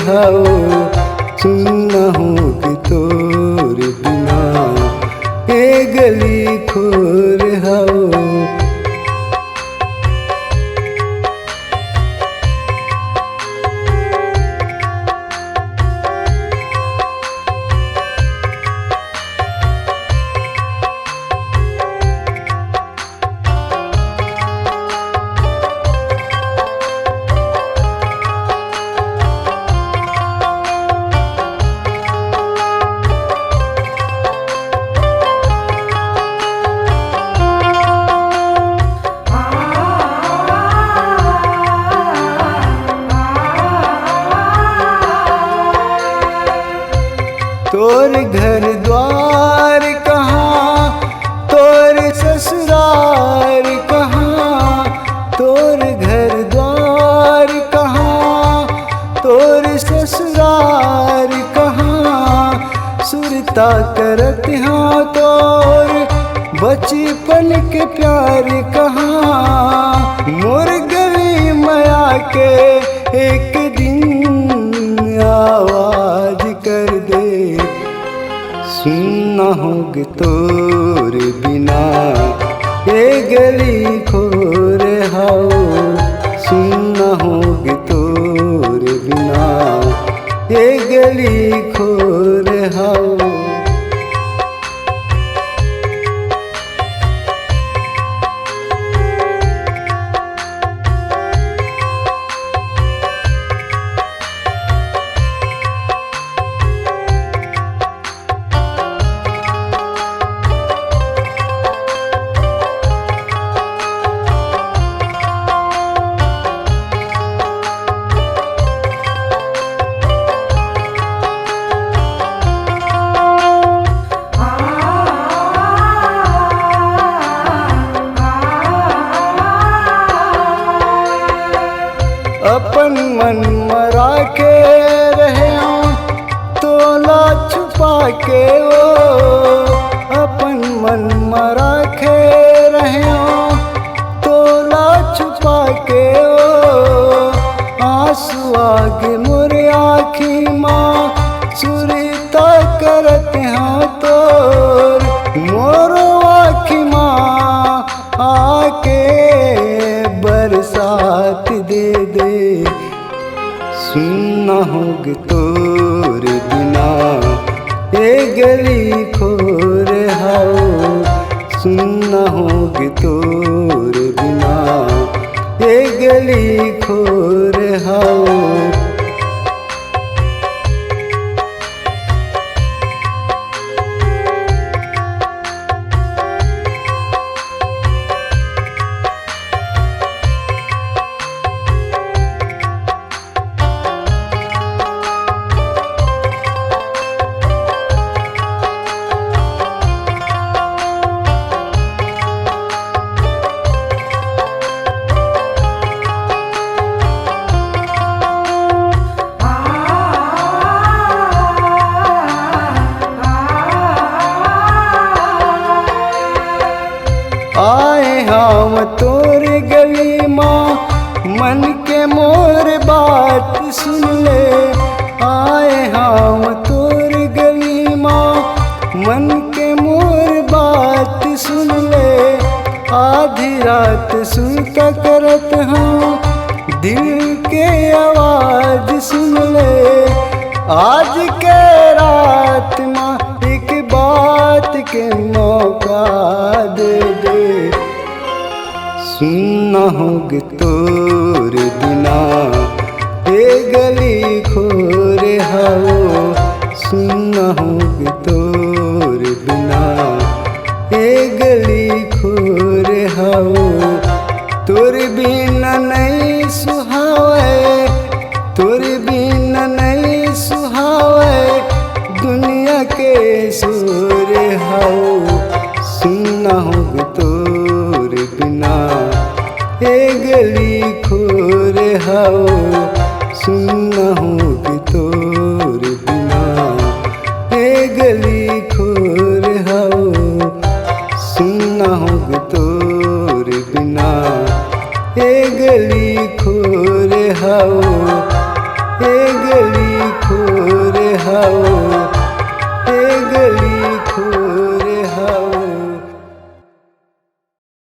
हाओ सुनना होगी तोर बिना ए गली खोर हाओ। तोर घर द्वार कहाँ, तोर ससुराल कहाँ, तोर घर द्वार कहाँ, तोर ससुराल कहाँ। सुरता करत हाँ तोर बचपन के प्यार कहाँ। मोर गली माया के एक दिन आवाज कर दे सुनना होगी तोर बिना ए गली खोर हाओ सुनना होगी तोर बिना ए गली खोर हाओ। अपन मन मरा के रहे तोला छुपा के ओ। अपन मन मरा के रहे तोला छुपा के ओ। आंसू आगे मोरे आँखी माँ सुरता करत हाँ तोर। मोरो आँखी माँ आके बरसात दे दे सुनना होगी तोर बिना ए गली खोर हाओ सुनना होगी तोर बिना ए गली खोर हाओ। आए हम तोर गली माँ मन के मोर बात सुन ले। आए हम तोर गली माँ मन के मोर बात सुन ले। आधी रात सुनता करत हूँ दिल के आवाज सुन ले। आज के रात माँ एक बात के मौका दे दे सुनना होगी तोर बिना ए गली खोर हाओ सुनना होगी तोर बिना ए गली खोर हाओ। तोर बिना नहीं सुहावे, तोर बिना नहीं सुहावे दुनिया के सोर हाओ सुनना होगी तोर बिना ए गली खोर हाओ सुनना होगी तोर बिना ए गली खोर हाओ सुनना होगी तोर बिना ए गली खोर हाओ ए गली खोर हाओ ए गली